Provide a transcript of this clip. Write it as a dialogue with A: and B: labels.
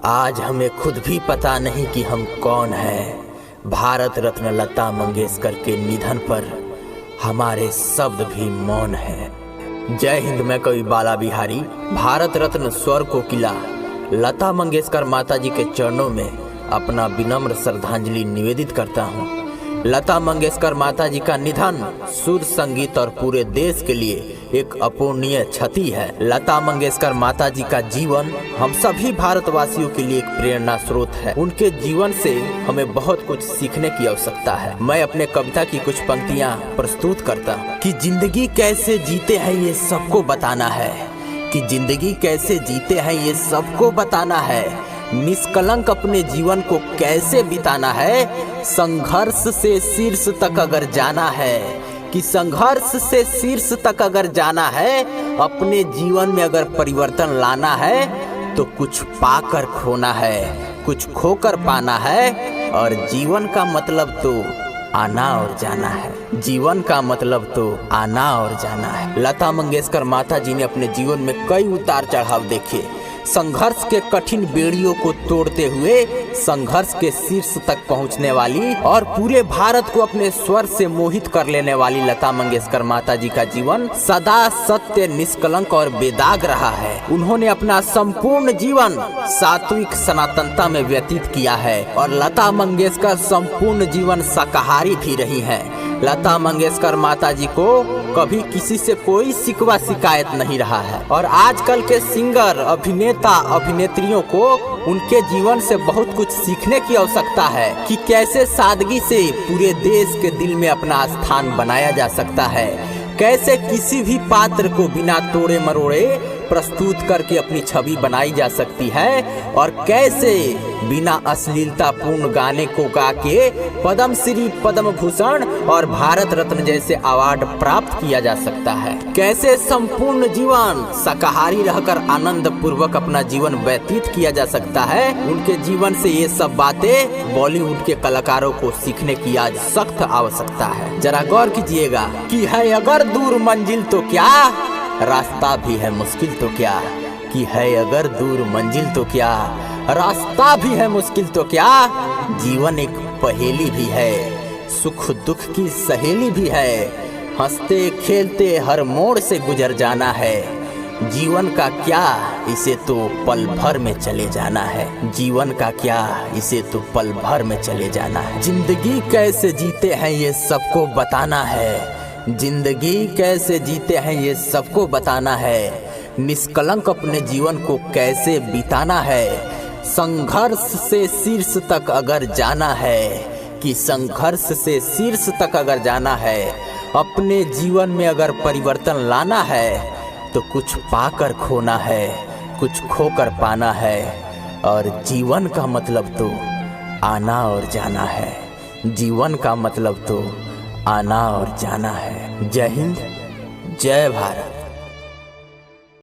A: आज हमें खुद भी पता नहीं कि हम कौन हैं। भारत रत्न लता मंगेशकर के निधन पर हमारे शब्द भी मौन हैं। जय हिंद। मैं कवि बाला बिहारी भारत रत्न स्वर कोकिला लता मंगेशकर माता जी के चरणों में अपना विनम्र श्रद्धांजलि निवेदित करता हूँ। लता मंगेशकर माता जी का निधन सुर संगीत और पूरे देश के लिए एक अपूरणीय क्षति है। लता मंगेशकर माता जी का जीवन हम सभी भारतवासियों के लिए एक प्रेरणा स्रोत है। उनके जीवन से हमें बहुत कुछ सीखने की आवश्यकता है। मैं अपने कविता की कुछ पंक्तियां प्रस्तुत करता हूं कि जिंदगी कैसे जीते हैं ये सबको बताना है, कि जिंदगी कैसे जीते हैं ये सबको बताना है। निष्कलंक अपने जीवन को कैसे बिताना है, संघर्ष से शीर्ष तक अगर जाना है, कि संघर्ष से शीर्ष तक अगर जाना है, अपने जीवन में अगर परिवर्तन लाना है तो कुछ पाकर खोना है, कुछ खोकर पाना है। और जीवन का मतलब तो आना और जाना है। जीवन का मतलब तो आना और जाना है। लता मंगेशकर माता जी ने अपने जीवन में कई उतार चढ़ाव देखे। संघर्ष के कठिन बेड़ियों को तोड़ते हुए संघर्ष के शीर्ष तक पहुंचने वाली और पूरे भारत को अपने स्वर से मोहित कर लेने वाली लता मंगेशकर माता जी का जीवन सदा सत्य, निष्कलंक और बेदाग रहा है। उन्होंने अपना संपूर्ण जीवन सात्विक सनातनता में व्यतीत किया है और लता मंगेशकर संपूर्ण जीवन शाकाहारी भी रही हैं। लता मंगेशकर माता जी को कभी किसी से कोई शिकवा शिकायत नहीं रहा है और आजकल के सिंगर, अभिनेता, अभिनेत्रियों को उनके जीवन से बहुत कुछ सीखने की आवश्यकता है कि कैसे सादगी से पूरे देश के दिल में अपना स्थान बनाया जा सकता है, कैसे किसी भी पात्र को बिना तोड़े मरोड़े प्रस्तुत करके अपनी छवि बनाई जा सकती है और कैसे बिना अश्लीलता पूर्ण गाने को गा के पद्म श्री, पद्म भूषण और भारत रत्न जैसे अवार्ड प्राप्त किया जा सकता है। कैसे संपूर्ण जीवन शाकाहारी रहकर आनंद पूर्वक अपना जीवन व्यतीत किया जा सकता है। उनके जीवन से ये सब बातें बॉलीवुड के कलाकारों को सीखने की आज सख्त आवश्यकता है। जरा गौर कीजिएगा कि है अगर दूर मंजिल तो क्या, रास्ता भी है मुश्किल तो क्या, कि है अगर दूर मंजिल तो क्या, रास्ता भी है मुश्किल तो क्या। जीवन एक पहेली भी है, सुख दुख की सहेली भी है, हंसते खेलते हर मोड़ से गुजर जाना है। जीवन का क्या, इसे तो पल भर में चले जाना है। जीवन का क्या, इसे तो पल भर में चले जाना है। जिंदगी कैसे जीते हैं ये सबको बताना है, जिंदगी कैसे जीते हैं ये सबको बताना है। निष्कलंक अपने जीवन को कैसे बिताना है, संघर्ष से शीर्ष तक अगर जाना है, कि संघर्ष से शीर्ष तक अगर जाना है, अपने जीवन में अगर परिवर्तन लाना है तो कुछ पाकर खोना है, कुछ खोकर पाना है। और जीवन का मतलब तो आना और जाना है। जीवन का मतलब तो आना और जाना है। जय हिंद, जय भारत।